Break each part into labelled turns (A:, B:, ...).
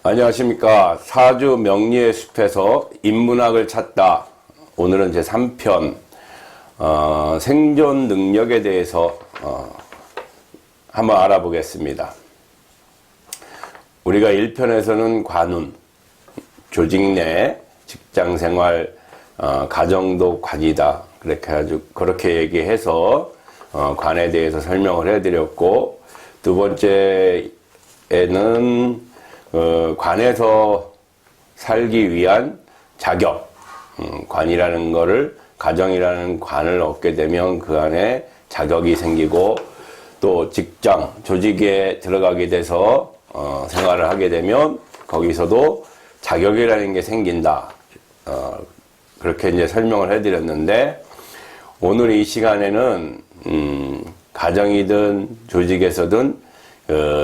A: 안녕하십니까. 사주 명리의 숲에서 인문학을 찾다. 오늘은 제 3편 생존 능력에 대해서 한번 알아보겠습니다. 우리가 1편에서는 관운, 조직 내 직장생활, 가정도 관이다. 그렇게 얘기해서 관에 대해서 설명을 해드렸고, 두 번째에는 관에서 살기 위한 자격, 관이라는 거를, 가정이라는 관을 얻게 되면 그 안에 자격이 생기고, 또 직장, 조직에 들어가게 돼서 생활을 하게 되면 거기서도 자격이라는 게 생긴다. 그렇게 이제 설명을 해드렸는데, 오늘 이 시간에는 가정이든 조직에서든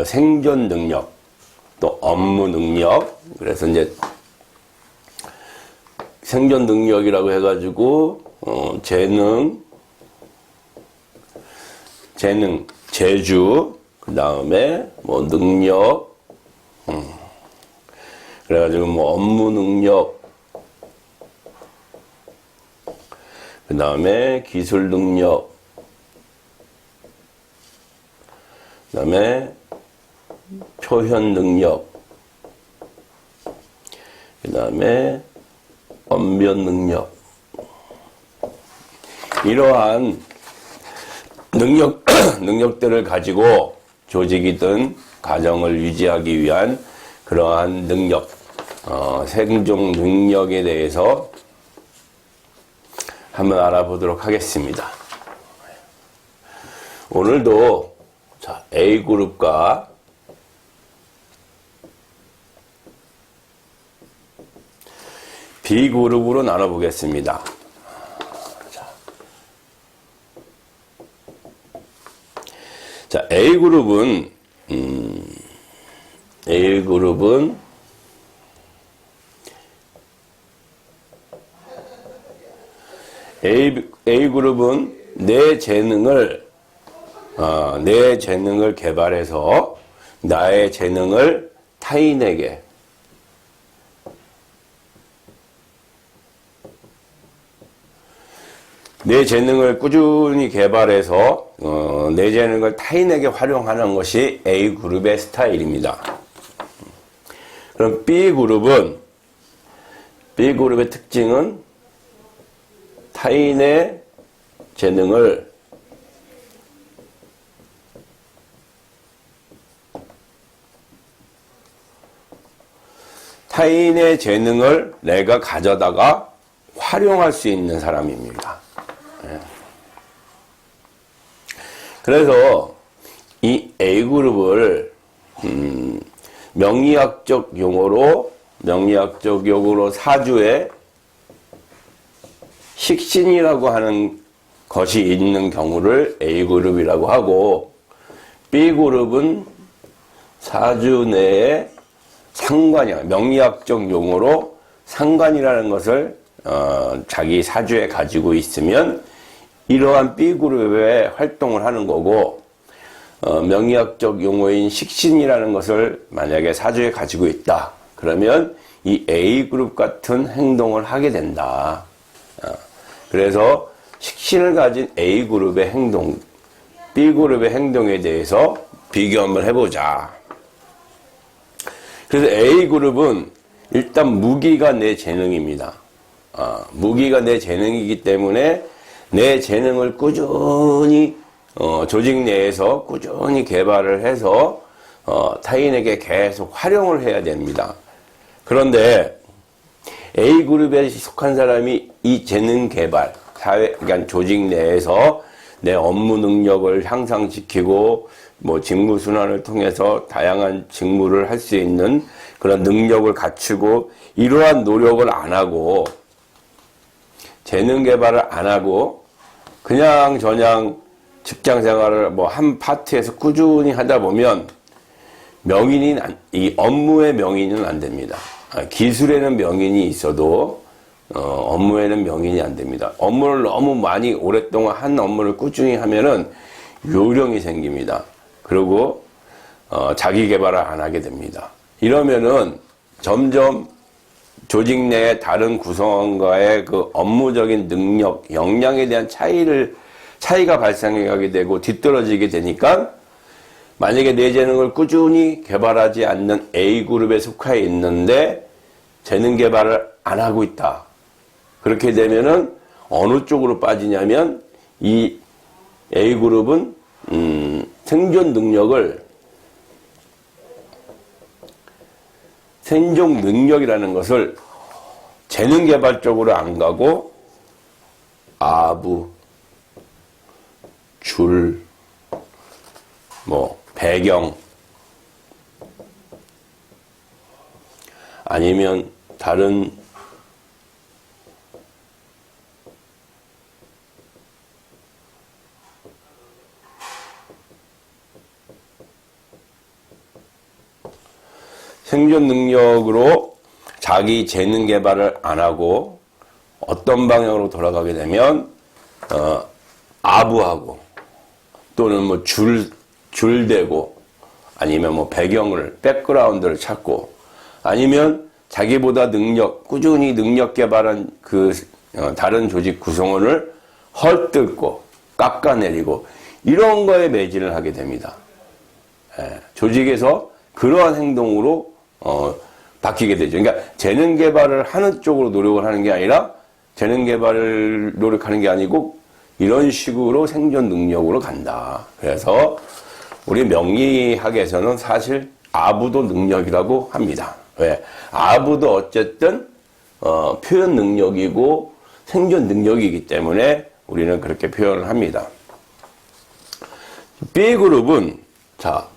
A: 생존 능력, 또 업무 능력, 그래서 이제 생존 능력이라고 해가지고 재능, 재주, 그 다음에 뭐 능력, 그래가지고 뭐 업무 능력, 그 다음에 기술 능력, 그 다음에 표현 능력, 그 다음에 언변 능력. 이러한 능력들을 가지고 조직이든 가정을 유지하기 위한 그러한 능력, 생존 능력에 대해서 한번 알아보도록 하겠습니다. 오늘도 자, A그룹과 B그룹으로 나눠보겠습니다. 자, A그룹은 내 재능을 개발해서 나의 재능을 타인에게 내 재능을 꾸준히 개발해서 내 재능을 타인에게 활용하는 것이 A그룹의 스타일입니다. 그럼 B그룹의 특징은 타인의 재능을 내가 가져다가 활용할 수 있는 사람입니다. 그래서 이 A그룹을 명리학적 용어로 사주에 식신이라고 하는 것이 있는 경우를 A그룹이라고 하고, B그룹은 사주 내에 상관이야. 명리학적 용어로 상관이라는 것을 자기 사주에 가지고 있으면 이러한 B그룹의 활동을 하는 거고, 명리학적 용어인 식신이라는 것을 만약에 사주에 가지고 있다. 그러면 이 A그룹 같은 행동을 하게 된다. 그래서 식신을 가진 A그룹의 행동, B그룹의 행동에 대해서 비교 한번 해보자. 그래서 A그룹은 일단 무기가 내 재능입니다. 무기가 내 재능이기 때문에 내 재능을 꾸준히 조직 내에서 꾸준히 개발을 해서 타인에게 계속 활용을 해야 됩니다. 그런데 A그룹에 속한 사람이 이 재능 개발, 그러니까 조직 내에서 내 업무 능력을 향상시키고 뭐 직무 순환을 통해서 다양한 직무를 할 수 있는 그런 능력을 갖추고, 이러한 노력을 안 하고 재능 개발을 안 하고 그냥 직장 생활을 뭐 한 파트에서 꾸준히 하다 보면 이 업무의 명인은 안 됩니다. 기술에는 명인이 있어도 업무에는 명인이 안 됩니다. 업무를 너무 많이 오랫동안 한 업무를 꾸준히 하면은 요령이 생깁니다. 그리고 자기 개발을 안 하게 됩니다. 이러면은 점점 조직 내의 다른 구성원과의 그 업무적인 능력, 역량에 대한 차이가 발생하게 되고 뒤떨어지게 되니까 만약에 내 재능을 꾸준히 개발하지 않는 A그룹에 속해 있는데 재능 개발을 안 하고 있다. 그렇게 되면은 어느 쪽으로 빠지냐면 이 A그룹은 생존 능력이라는 것을 재능 개발 쪽으로 안 가고 아부, 줄, 배경 아니면 다른 생존 능력으로 자기 재능 개발을 안 하고 어떤 방향으로 돌아가게 되면 아부하고 또는 줄대고 아니면 배경을 백그라운드를 찾고 아니면 자기보다 꾸준히 능력 개발한 다른 조직 구성원을 헐뜯고 깎아내리고 이런 거에 매진을 하게 됩니다. 조직에서 그러한 행동으로 바뀌게 되죠. 그러니까 재능 개발을 하는 쪽으로 노력을 하는 게 아니라 재능 개발을 노력하는 게 아니고 이런 식으로 생존 능력으로 간다. 그래서 우리 명리학에서는 사실 아부도 능력이라고 합니다. 왜? 아부도 어쨌든 표현 능력이고 생존 능력이기 때문에 우리는 그렇게 표현을 합니다. B그룹은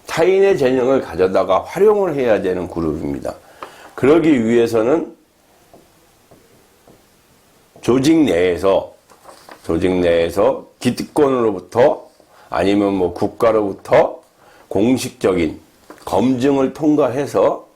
A: 타인의 재능을 가져다가 활용을 해야 되는 그룹입니다. 그러기 위해서는 조직 내에서 기득권으로부터 아니면 국가로부터 공식적인 검증을 통과해서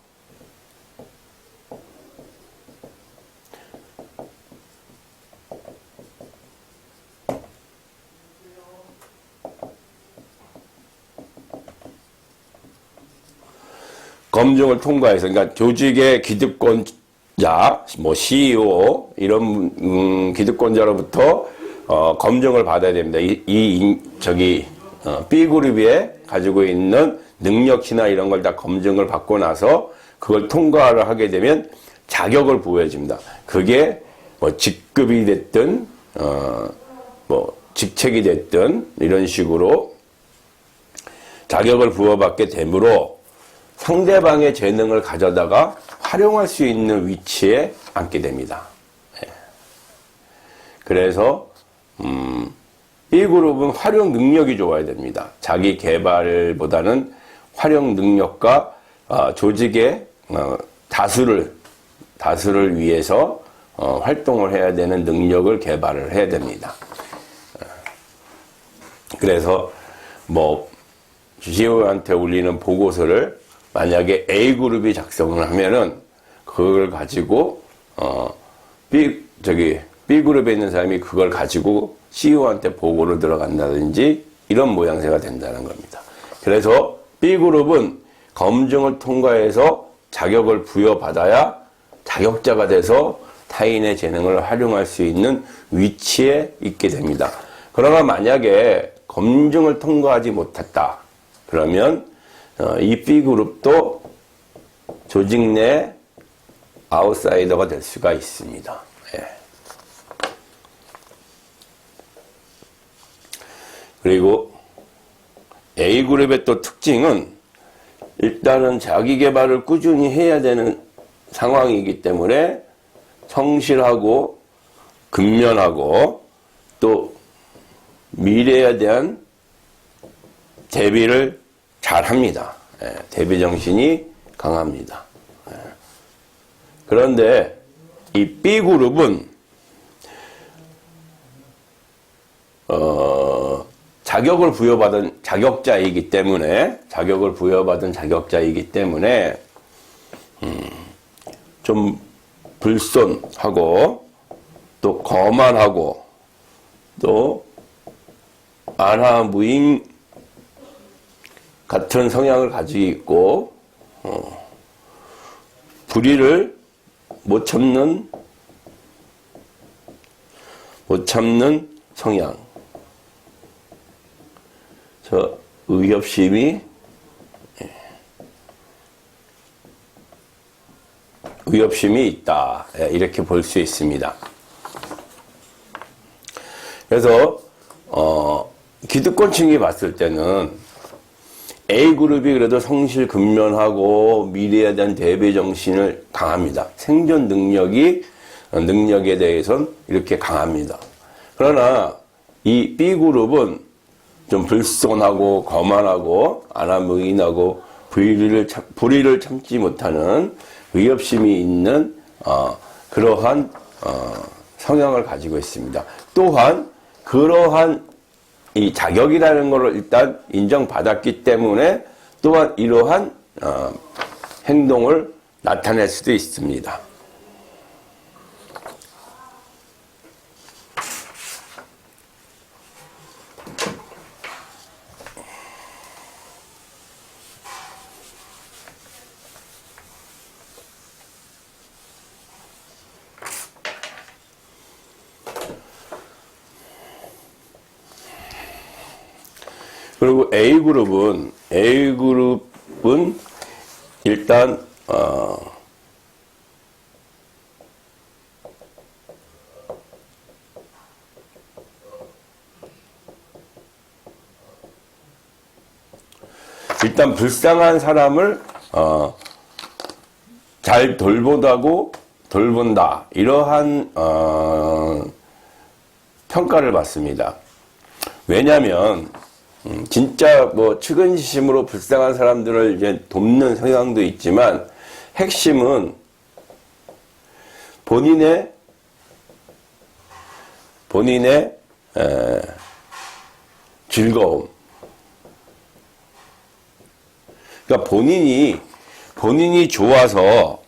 A: 그러니까 조직의 기득권자, CEO 이런 기득권자로부터 검증을 받아야 됩니다. B그룹에 가지고 있는 능력치나 이런 걸 다 검증을 받고 나서 그걸 통과를 하게 되면 자격을 부여해줍니다. 그게 직급이 됐든 직책이 됐든 이런 식으로 자격을 부여받게 되므로 상대방의 재능을 가져다가 활용할 수 있는 위치에 앉게 됩니다. 그래서 B그룹은 활용 능력이 좋아야 됩니다. 자기 개발보다는 활용 능력과 조직의 다수를 위해서 활동을 해야 되는 능력을 개발을 해야 됩니다. 그래서 CEO한테 올리는 보고서를 만약에 A그룹이 작성을 하면은 그걸 가지고 B그룹에 있는 사람이 그걸 가지고 CEO한테 보고를 들어간다든지 이런 모양새가 된다는 겁니다. 그래서 B그룹은 검증을 통과해서 자격을 부여받아야 자격자가 돼서 타인의 재능을 활용할 수 있는 위치에 있게 됩니다. 그러나 만약에 검증을 통과하지 못했다. 그러면 이 B그룹도 조직 내 아웃사이더가 될 수가 있습니다. 그리고 A그룹의 또 특징은 일단은 자기 개발을 꾸준히 해야 되는 상황이기 때문에 성실하고 근면하고 또 미래에 대한 대비를 잘 합니다. 대비 정신이 강합니다. 그런데 이 B그룹은 자격을 부여받은 자격자이기 때문에 좀 불손하고 또 거만하고 또 안하무인 같은 성향을 가지고 있고 불의를 못 참는 성향. 저 의협심이 있다. 이렇게 볼 수 있습니다. 그래서 기득권층이 봤을 때는 A그룹이 그래도 성실 근면하고 미래에 대한 대비 정신을 강합니다. 생존 능력에 대해서는 이렇게 강합니다. 그러나 이 B그룹은 좀 불손하고 거만하고 안하무인하고 불의를 참지 못하는 의협심이 있는 그러한 성향을 가지고 있습니다. 또한 그러한 이 자격이라는 것을 일단 인정받았기 때문에 또한 이러한 행동을 나타낼 수도 있습니다. 그리고 A그룹은 일단 불쌍한 사람을 잘 돌본다 이러한 평가를 받습니다. 왜냐하면 진짜 뭐 측은지심으로 불쌍한 사람들을 이제 돕는 성향도 있지만 핵심은 본인의 즐거움. 그러니까 본인이 좋아서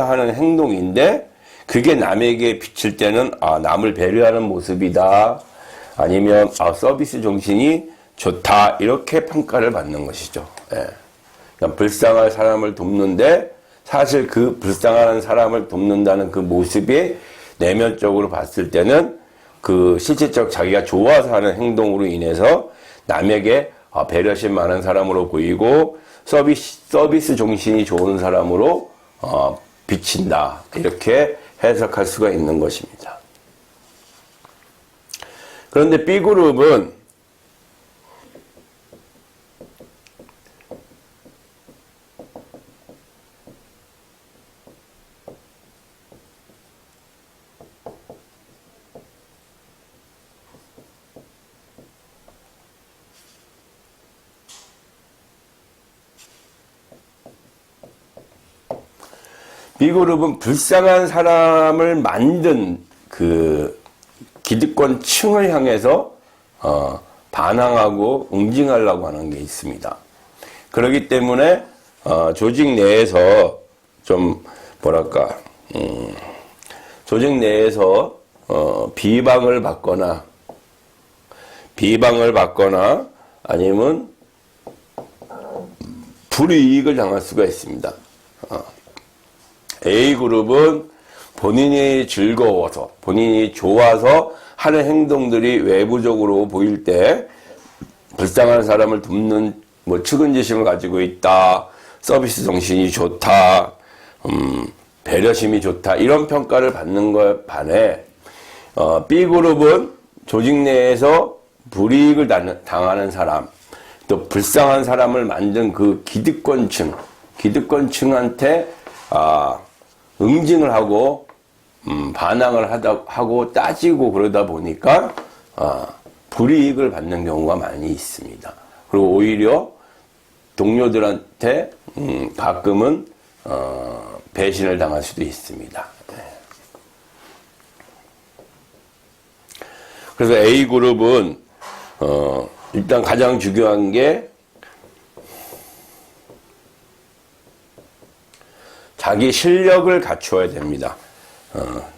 A: 하는 행동인데 그게 남에게 비칠 때는 남을 배려하는 모습이다. 아니면 서비스 정신이 좋다 이렇게 평가를 받는 것이죠. 그러니까 불쌍한 사람을 돕는데 사실 그 불쌍한 사람을 돕는다는 그 모습이 내면적으로 봤을 때는 그 실질적 자기가 좋아서 하는 행동으로 인해서 남에게 배려심 많은 사람으로 보이고 서비스 정신이 좋은 사람으로 비친다 이렇게 해석할 수가 있는 것입니다. 그런데 B그룹은 불쌍한 사람을 만든 그 기득권층을 향해서 반항하고 응징하려고 하는 게 있습니다. 그렇기 때문에 조직 내에서 좀 조직 내에서 비방을 받거나 아니면 불이익을 당할 수가 있습니다. A그룹은 본인이 즐거워서, 본인이 좋아서 하는 행동들이 외부적으로 보일 때 불쌍한 사람을 돕는 측은지심을 가지고 있다, 서비스 정신이 좋다, 배려심이 좋다 이런 평가를 받는 것에 반해 B그룹은 조직 내에서 불이익을 당하는 사람, 또 불쌍한 사람을 만든 그 기득권층한테 응징을 하고 반항을 하고 따지고 그러다 보니까 불이익을 받는 경우가 많이 있습니다. 그리고 오히려 동료들한테 가끔은 배신을 당할 수도 있습니다. 그래서 A그룹은 일단 가장 중요한 게 자기 실력을 갖추어야 됩니다.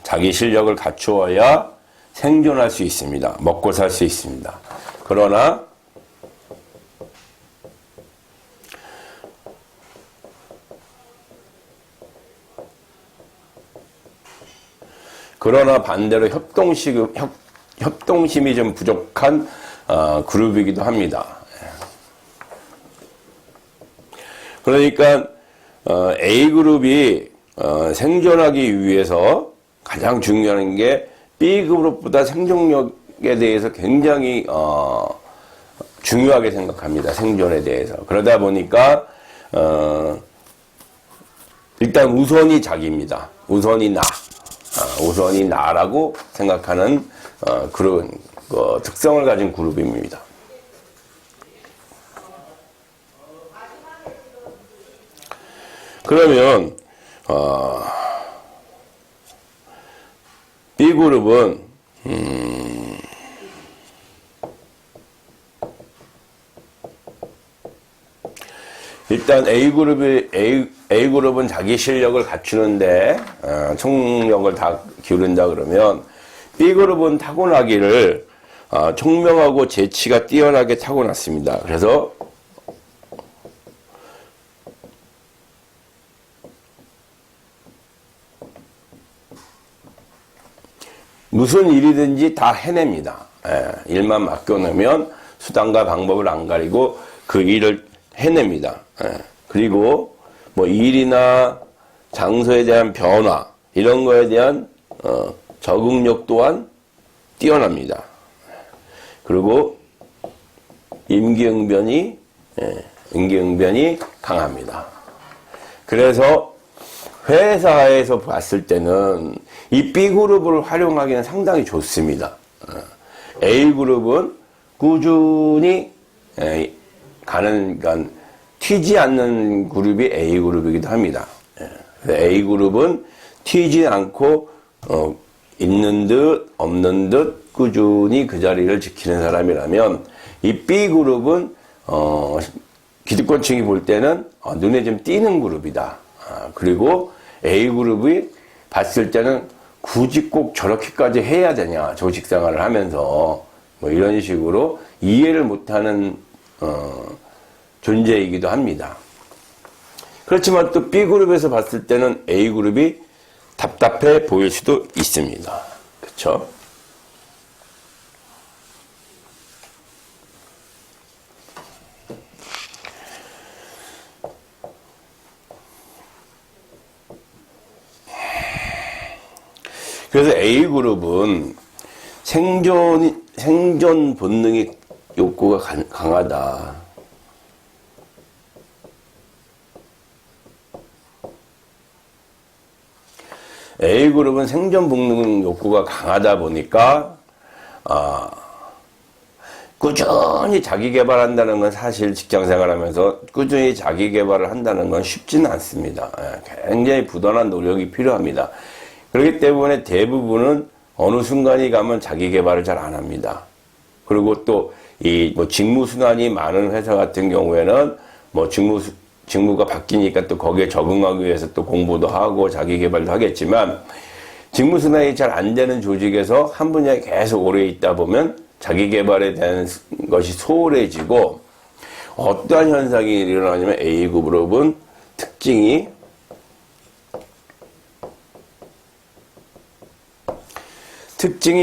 A: 자기 실력을 갖추어야 생존할 수 있습니다. 먹고 살 수 있습니다. 그러나 그러나 반대로 협동심이 좀 부족한 그룹이기도 합니다. 그러니까 A그룹이 생존하기 위해서 가장 중요한 게 B그룹보다 생존력에 대해서 굉장히 중요하게 생각합니다. 생존에 대해서. 그러다 보니까 일단 우선이 자기입니다. 우선이 나. 우선이 나라고 생각하는 그런 특성을 가진 그룹입니다. 그러면 B그룹은 일단 A그룹은 자기 실력을 갖추는데 총력을 다 기울인다 그러면 B그룹은 타고나기를 총명하고 재치가 뛰어나게 타고났습니다. 그래서 무슨 일이든지 다 해냅니다. 일만 맡겨놓으면 수단과 방법을 안 가리고 그 일을 해냅니다. 그리고 뭐 일이나 장소에 대한 변화 이런 거에 대한 적응력 또한 뛰어납니다. 그리고 임기응변이 강합니다. 그래서 회사에서 봤을 때는 이 B그룹을 활용하기는 상당히 좋습니다. A그룹은 꾸준히 가는, 그러니까 튀지 않는 그룹이 A그룹이기도 합니다. A그룹은 튀지 않고 있는 듯 없는 듯 꾸준히 그 자리를 지키는 사람이라면 이 B그룹은 기득권층이 볼 때는 눈에 좀 띄는 그룹이다. 그리고 A그룹이 봤을 때는 굳이 꼭 저렇게까지 해야 되냐, 조직생활을 하면서 뭐 이런 식으로 이해를 못하는 존재이기도 합니다. 그렇지만 또 B그룹에서 봤을 때는 A그룹이 답답해 보일 수도 있습니다. 그렇죠? 그래서 A그룹은 생존 본능이 욕구가 강하다. A그룹은 생존 본능 욕구가 강하다 보니까 꾸준히 자기 개발한다는 건 사실 직장생활하면서 꾸준히 자기 개발을 한다는 건 쉽지는 않습니다. 굉장히 부단한 노력이 필요합니다. 그렇기 때문에 대부분은 어느 순간이 가면 자기 개발을 잘 안 합니다. 그리고 또 이 뭐 직무 순환이 많은 회사 같은 경우에는 뭐 직무가 바뀌니까 또 거기에 적응하기 위해서 또 공부도 하고 자기 개발도 하겠지만 직무 순환이 잘 안 되는 조직에서 한 분야에 계속 오래 있다 보면 자기 개발에 대한 것이 소홀해지고 어떠한 현상이 일어나냐면 A그룹은 특징이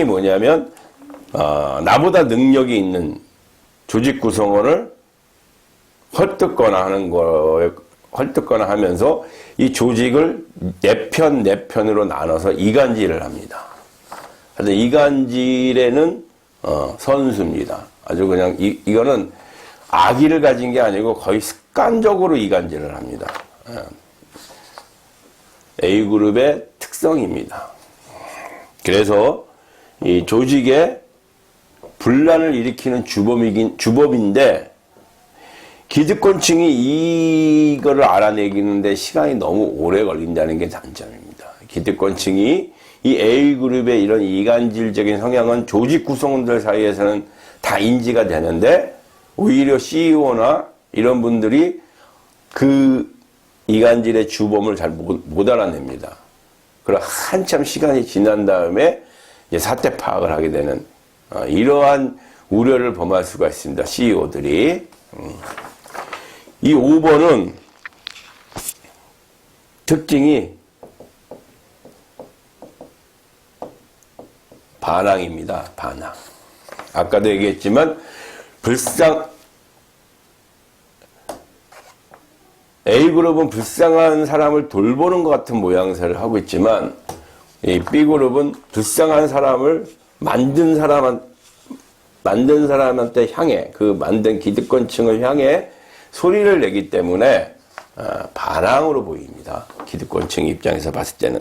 A: 뭐냐면 나보다 능력이 있는 조직 구성원을 헐뜯거나 하면서 이 조직을 네 편으로 나눠서 이간질을 합니다. 그래서 이간질에는 선수입니다. 아주 그냥 이거는 악의를 가진 게 아니고 거의 습관적으로 이간질을 합니다. A그룹의 특성입니다. 그래서 이 조직에 분란을 일으키는 주범인데 기득권층이 이거를 알아내기는데 시간이 너무 오래 걸린다는 게 단점입니다. 기득권층이 이 A그룹의 이런 이간질적인 성향은 조직 구성원들 사이에서는 다 인지가 되는데 오히려 CEO나 이런 분들이 그 이간질의 주범을 잘 못 알아냅니다. 그럼 한참 시간이 지난 다음에 이제 사태 파악을 하게 되는 이러한 우려를 범할 수가 있습니다. CEO들이. 이 5번은 특징이 반항입니다. 반항. 아까도 얘기했지만 A그룹은 불쌍한 사람을 돌보는 것 같은 모양새를 하고 있지만 이 B그룹은 불쌍한 사람을 만든 사람한테 향해, 그 만든 기득권층을 향해 소리를 내기 때문에 반항으로 보입니다. 기득권층 입장에서 봤을 때는.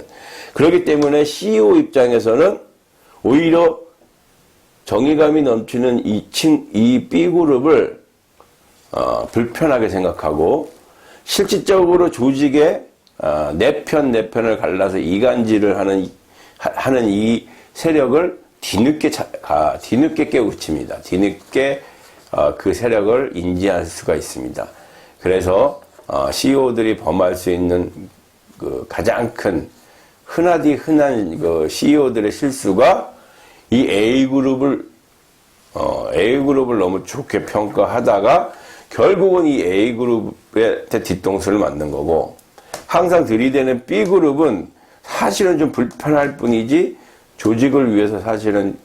A: 그렇기 때문에 CEO 입장에서는 오히려 정의감이 넘치는 이 B그룹을 불편하게 생각하고 실질적으로 조직의 내 편을 갈라서 이간질을 하는 이 세력을 뒤늦게 깨우칩니다. 뒤늦게 그 세력을 인지할 수가 있습니다. 그래서 CEO들이 범할 수 있는 그 가장 큰 흔한 그 CEO들의 실수가 이 A그룹을 너무 좋게 평가하다가 결국은 이 A그룹의 뒤통수를 맞는 거고, 항상 들이대는 B그룹은 사실은 좀 불편할 뿐이지 조직을 위해서 사실은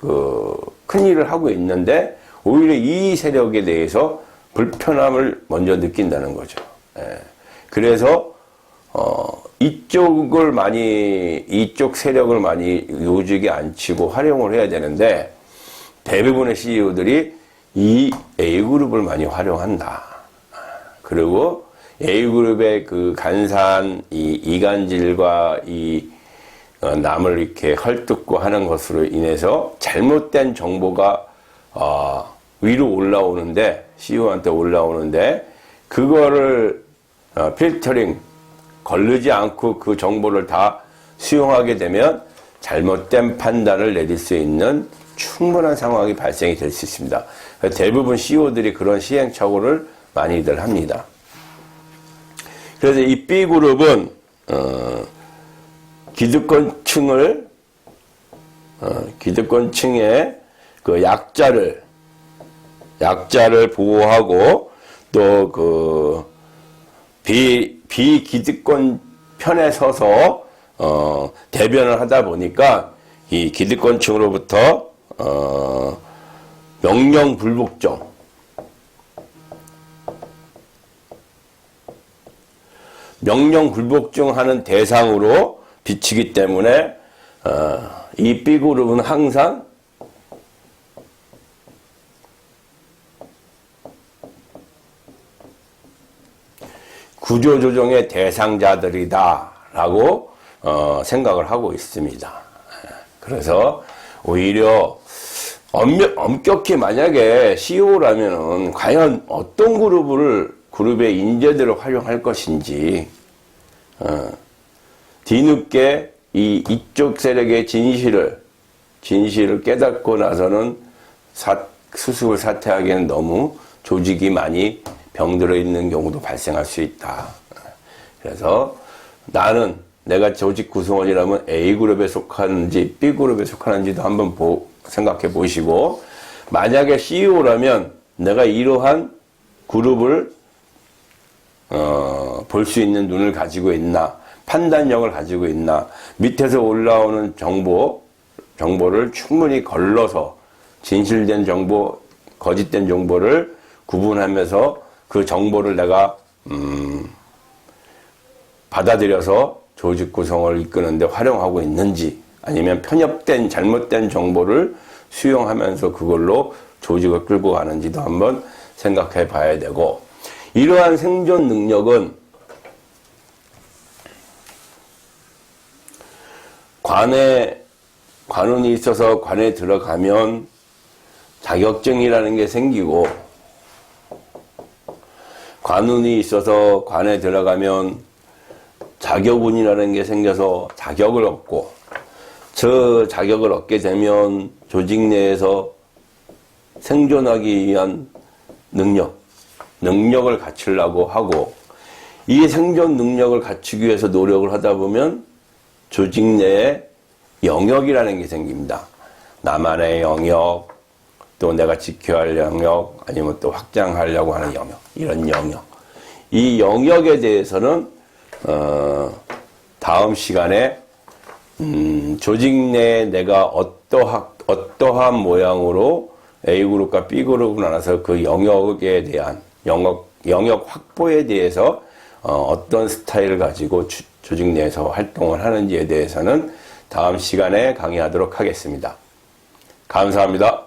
A: 큰 일을 하고 있는데 오히려 이 세력에 대해서 불편함을 먼저 느낀다는 거죠. 그래서 이쪽 세력을 많이 요직에 앉히고 활용을 해야 되는데 대부분의 CEO들이 이 A그룹을 많이 활용한다. 그리고 A그룹의 그 간사한 이간질과 남을 이렇게 헐뜯고 하는 것으로 인해서 잘못된 정보가 위로 올라오는데, CEO한테 올라오는데 그거를 필터링 거르지 않고 그 정보를 다 수용하게 되면 잘못된 판단을 내릴 수 있는 충분한 상황이 발생이 될 수 있습니다. 대부분 CEO들이 그런 시행착오를 많이들 합니다. 그래서 이 B그룹은 기득권층의 그 약자를 보호하고 또 그 비기득권 편에 서서 대변을 하다 보니까 이 기득권층으로부터 명령 불복종하는 대상으로 비치기 때문에 이 B그룹은 항상 구조조정의 대상자들이다라고 생각을 하고 있습니다. 그래서 오히려 엄격히 만약에 CEO라면은 과연 어떤 그룹의 인재들을 활용할 것인지, 뒤늦게 이쪽 세력의 진실을 깨닫고 나서는 수습을 사퇴하기에는 너무 조직이 많이 병들어 있는 경우도 발생할 수 있다. 그래서 내가 조직 구성원이라면 A그룹에 속하는지 B그룹에 속하는지도 한번 생각해 보시고, 만약에 CEO라면 내가 이러한 그룹을 볼 수 있는 눈을 가지고 있나, 판단력을 가지고 있나, 밑에서 올라오는 정보를 충분히 걸러서 진실된 정보, 거짓된 정보를 구분하면서 그 정보를 내가 받아들여서 조직 구성을 이끄는데 활용하고 있는지, 아니면 편협된 잘못된 정보를 수용하면서 그걸로 조직을 끌고 가는지도 한번 생각해 봐야 되고, 이러한 생존 능력은 관운이 있어서 관에 들어가면 자격증이라는 게 생기고, 관운이 있어서 관에 들어가면 자격운이라는 게 생겨서 자격을 얻고, 저 자격을 얻게 되면 조직 내에서 생존하기 위한 능력을 갖추려고 하고, 이 생존 능력을 갖추기 위해서 노력을 하다 보면 조직 내에 영역이라는 게 생깁니다. 나만의 영역, 또 내가 지켜야 할 영역, 아니면 또 확장하려고 하는 영역, 이런 영역. 이 영역에 대해서는 다음 시간에 조직 내에 내가 어떠한 모양으로 A그룹과 B그룹을 나눠서 그 영역에 대한 영역 확보에 대해서 어떤 스타일을 가지고 조직 내에서 활동을 하는지에 대해서는 다음 시간에 강의하도록 하겠습니다. 감사합니다.